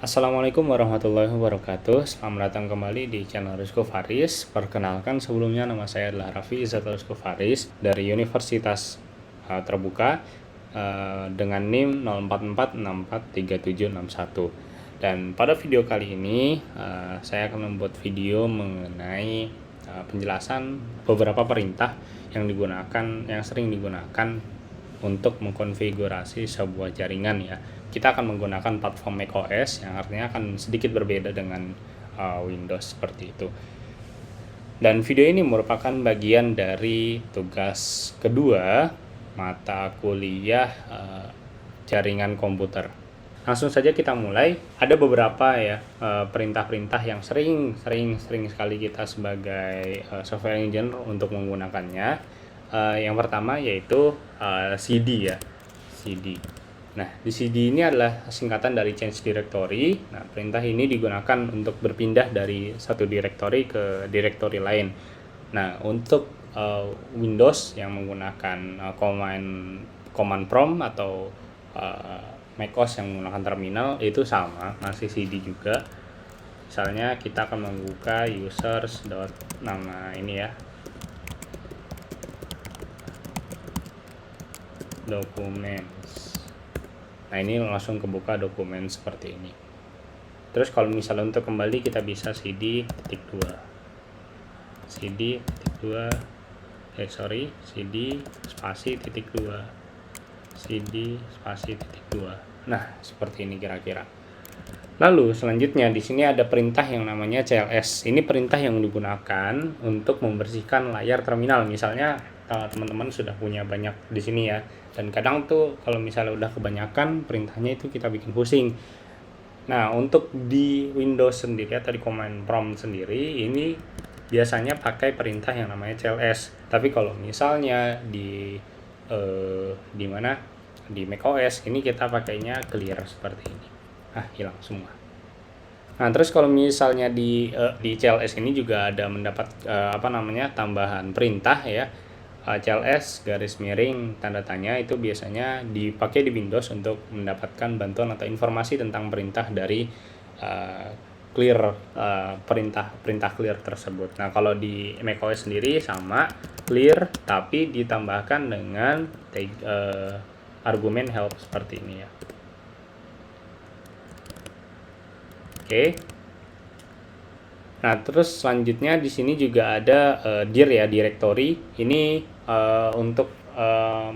Assalamualaikum warahmatullahi wabarakatuh. Selamat datang kembali di channel Rizko Faris. Perkenalkan, sebelumnya nama saya adalah Raffi Izzat Rizko Faris dari Universitas Terbuka dengan NIM 0446437761. Dan pada video kali ini saya akan membuat video mengenai penjelasan beberapa perintah yang sering digunakan untuk mengkonfigurasi sebuah jaringan ya. Kita akan menggunakan platform macOS yang artinya akan sedikit berbeda dengan Windows seperti itu. Dan video ini merupakan bagian dari tugas kedua mata kuliah jaringan komputer. Langsung saja kita mulai. Ada beberapa ya perintah-perintah yang sering sekali kita sebagai software engineer untuk menggunakannya. Yang pertama yaitu CD ya, CD. Nah, di CD ini adalah singkatan dari change directory. Nah, perintah ini digunakan untuk berpindah dari satu directory ke directory lain. Nah, untuk Windows yang menggunakan command prompt atau macOS yang menggunakan terminal itu sama, masih CD juga. Misalnya kita akan membuka users. Nama ini ya, documents. Nah, ini langsung kebuka dokumen seperti ini. Terus kalau misalnya untuk kembali kita bisa cd spasi titik 2 cd spasi titik 2. Nah, seperti ini kira-kira. Lalu selanjutnya di sini ada perintah yang namanya CLS. Ini perintah yang digunakan untuk membersihkan layar terminal. Misalnya teman-teman sudah punya banyak di sini ya. Dan kadang tuh kalau misalnya udah kebanyakan perintahnya itu kita bikin pusing. Nah, untuk di Windows sendiri atau di command prompt sendiri ini biasanya pakai perintah yang namanya CLS. Tapi kalau misalnya di mana? Di macOS ini kita pakainya clear seperti ini. Hilang semua. Nah, terus kalau misalnya di CLS ini juga ada mendapat tambahan perintah ya. CLS garis miring tanda tanya itu biasanya dipakai di Windows untuk mendapatkan bantuan atau informasi tentang perintah dari clear, perintah clear tersebut. Nah, kalau di macOS sendiri sama clear tapi ditambahkan dengan argumen help seperti ini ya. Oke. Nah, terus selanjutnya di sini juga ada dir ya, directory. Ini untuk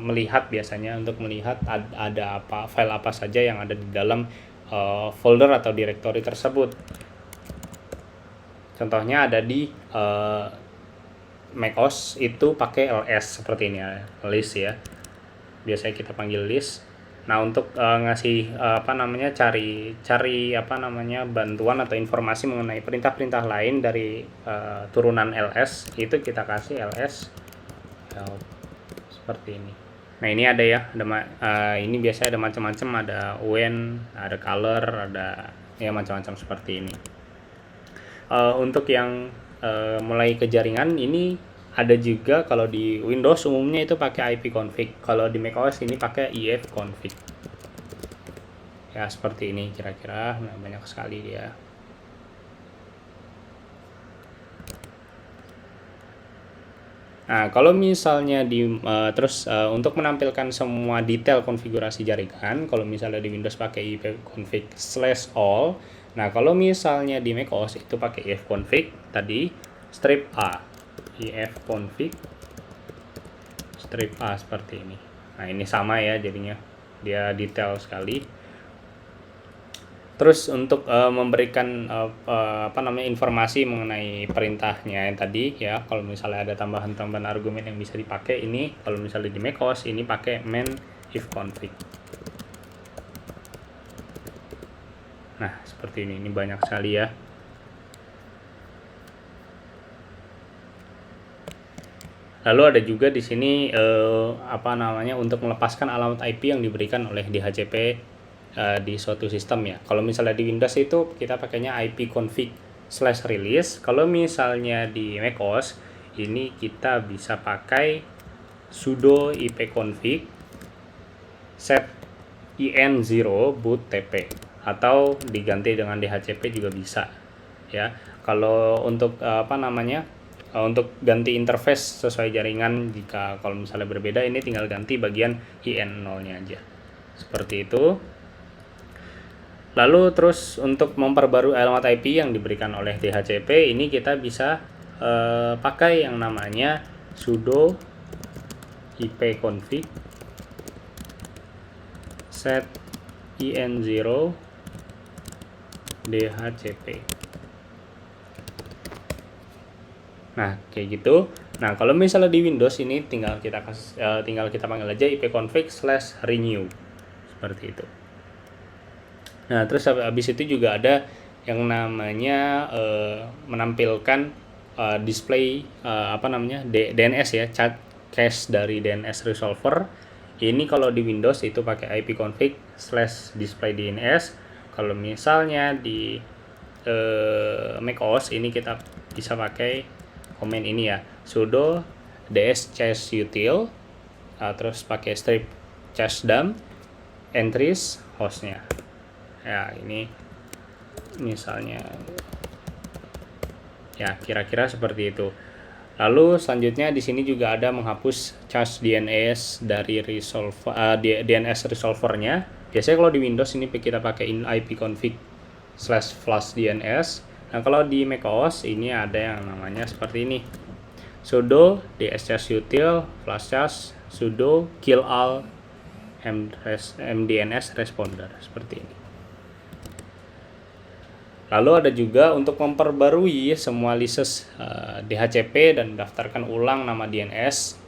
melihat biasanya untuk melihat ada file apa saja yang ada di dalam folder atau directory tersebut. Contohnya ada di macOS itu pakai ls seperti ini ya, list ya. Biasanya kita panggil list. Nah, untuk ngasih cari bantuan atau informasi mengenai perintah-perintah lain dari turunan ls itu kita kasih ls help seperti ini. Nah, ini ada ya, ini biasanya ada macam-macam, ada when, ada color, ada ya macam-macam seperti ini. Untuk yang mulai ke jaringan ini ada juga kalau di Windows umumnya itu pakai ipconfig. Kalau di macOS ini pakai ifconfig. Ya, seperti ini kira-kira. Nah, banyak sekali dia. Nah, kalau misalnya untuk menampilkan semua detail konfigurasi jaringan, kalau misalnya di Windows pakai ifconfig/all. Nah, kalau misalnya di macOS itu pakai ifconfig tadi strip A. ifconfig strip A seperti ini. Nah, ini sama ya jadinya. Dia detail sekali. Terus untuk memberikan informasi mengenai perintahnya yang tadi ya, kalau misalnya ada tambahan argumen yang bisa dipakai ini, kalau misalnya di macOS ini pakai main ifconfig. Nah, seperti ini banyak sekali ya. Lalu ada juga di sini untuk melepaskan alamat IP yang diberikan oleh DHCP di suatu sistem ya. Kalau misalnya di Windows itu kita pakainya ipconfig/release. Kalau misalnya di macOS ini kita bisa pakai sudo ipconfig set in0 boot tp atau diganti dengan DHCP juga bisa ya. Kalau untuk untuk ganti interface sesuai jaringan, jika kalau misalnya berbeda, ini tinggal ganti bagian IN0 nya aja seperti itu. Lalu terus untuk memperbarui alamat IP yang diberikan oleh DHCP, ini kita bisa pakai yang namanya sudo ipconfig set in0 DHCP. Nah, kayak gitu. Nah, kalau misalnya di Windows ini tinggal kita panggil aja ipconfig/renew seperti itu. Nah, terus habis itu juga ada yang namanya menampilkan display DNS ya, cache dari DNS resolver. Ini kalau di Windows itu pakai ipconfig/display DNS. Kalau misalnya di macOS ini kita bisa pakai komen ini ya, sudo ds chasutil, terus pakai strip chasdam entries hostnya ya. Ini misalnya ya, kira-kira seperti itu. Lalu selanjutnya di sini juga ada menghapus cache DNS dari DNS resolvernya. Biasanya kalau di Windows ini kita pakai ipconfig/flush DNS. Nah, kalau di macOS ini ada yang namanya seperti ini, sudo ds chasutil flush cache sudo kill all mdns responder seperti ini. Lalu ada juga untuk memperbarui semua license DHCP dan daftarkan ulang nama DNS.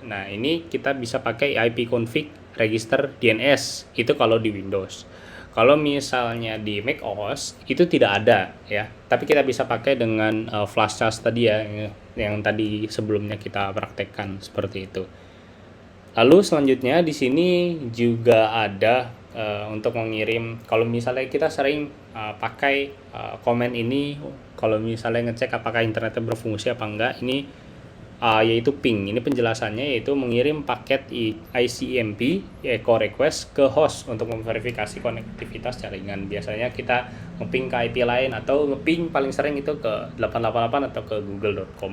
Nah, ini kita bisa pakai ipconfig register DNS, itu kalau di Windows. Kalau misalnya di macOS itu tidak ada ya, tapi kita bisa pakai dengan flash cache tadi ya, yang tadi sebelumnya kita praktekkan seperti itu. Lalu selanjutnya di sini juga ada untuk mengirim, kalau misalnya kita sering pakai komen ini, kalau misalnya ngecek apakah internetnya berfungsi apa enggak, ini yaitu ping. Ini penjelasannya yaitu mengirim paket ICMP echo request ke host untuk memverifikasi konektivitas jaringan. Biasanya kita ngeping ke IP lain, atau ngeping paling sering itu ke 888 atau ke google.com.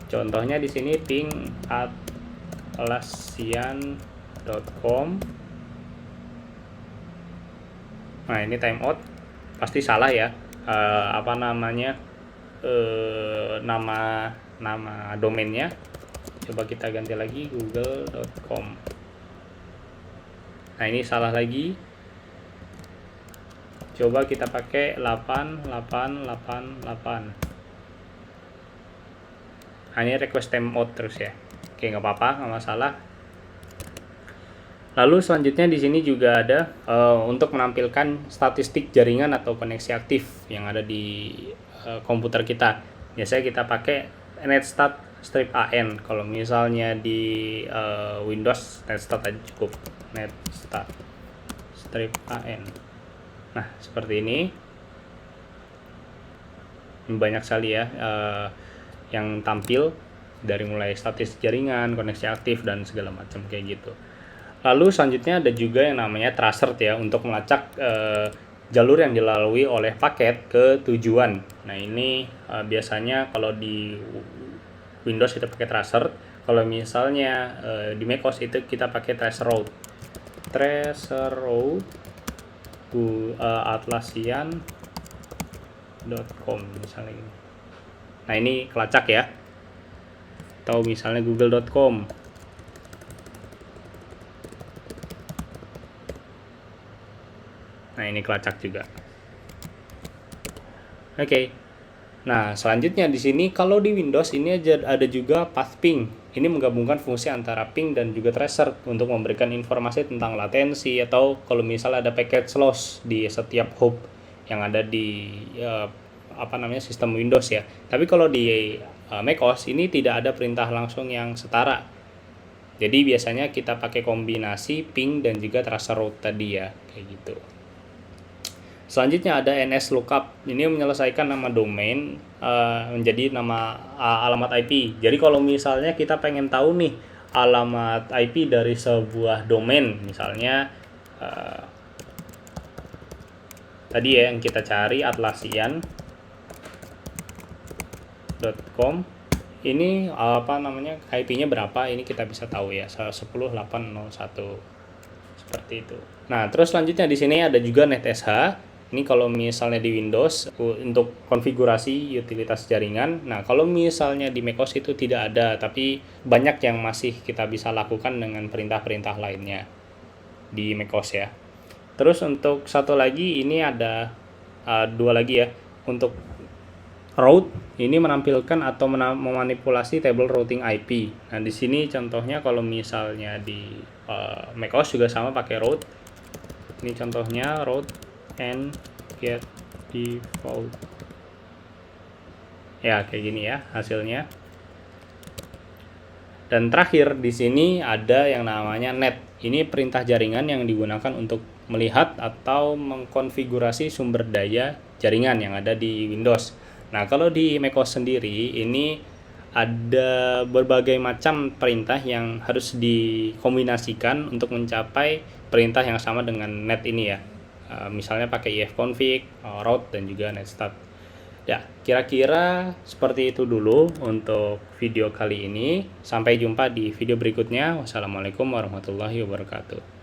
Contohnya di sini ping atlassian.com. Nah, ini timeout pasti salah ya, nama domainnya. Coba kita ganti lagi google.com. Nah, ini salah lagi. Coba kita pakai 8888. Nah, ini request timeout terus ya. Oke, nggak apa-apa, nggak masalah. Lalu selanjutnya di sini juga ada untuk menampilkan statistik jaringan atau koneksi aktif yang ada di komputer kita. Biasanya kita pakai netstat strip an. Kalau misalnya di Windows, netstat aja cukup, netstat strip an. Nah, seperti ini. Banyak sekali ya yang tampil, dari mulai statistik jaringan, koneksi aktif, dan segala macam kayak gitu. Lalu selanjutnya ada juga yang namanya tracert ya, untuk melacak jalur yang dilalui oleh paket ke tujuan. Nah, ini biasanya kalau di Windows kita pakai tracert. Kalau misalnya di macOS itu kita pakai traceroute. Traceroute atlassian.com misalnya ini. Nah, ini kelacak ya. Atau misalnya google.com. Nah, ini kelacak juga. Oke. Nah, selanjutnya di sini kalau di Windows ini ada juga path ping. Ini menggabungkan fungsi antara ping dan juga tracer untuk memberikan informasi tentang latensi, atau kalau misalnya ada packet loss di setiap hop yang ada di sistem Windows ya. Tapi kalau di macOS ini tidak ada perintah langsung yang setara. Jadi biasanya kita pakai kombinasi ping dan juga tracer route tadi ya, kayak gitu. Selanjutnya ada NS lookup. Ini menyelesaikan nama domain menjadi nama alamat IP. Jadi kalau misalnya kita pengen tahu nih alamat IP dari sebuah domain, misalnya tadi ya yang kita cari, Atlassian.com. Ini IP-nya berapa, ini kita bisa tahu ya, 118.01 seperti itu. Nah, terus selanjutnya di sini ada juga NetSH. Ini kalau misalnya di Windows untuk konfigurasi utilitas jaringan. Nah, kalau misalnya di macOS itu tidak ada, tapi banyak yang masih kita bisa lakukan dengan perintah-perintah lainnya di macOS ya. Terus untuk satu lagi ini ada dua lagi ya. Untuk route ini menampilkan atau memanipulasi table routing IP. Nah, di sini contohnya kalau misalnya di macOS juga sama pakai route. Ini contohnya route and get default. Ya, kayak gini ya hasilnya. Dan terakhir di sini ada yang namanya net. Ini perintah jaringan yang digunakan untuk melihat atau mengkonfigurasi sumber daya jaringan yang ada di Windows. Nah, kalau di macOS sendiri ini ada berbagai macam perintah yang harus dikombinasikan untuk mencapai perintah yang sama dengan net ini ya. Misalnya pakai ifconfig, route, dan juga netstat. Ya, kira-kira seperti itu dulu untuk video kali ini. Sampai jumpa di video berikutnya. Wassalamualaikum warahmatullahi wabarakatuh.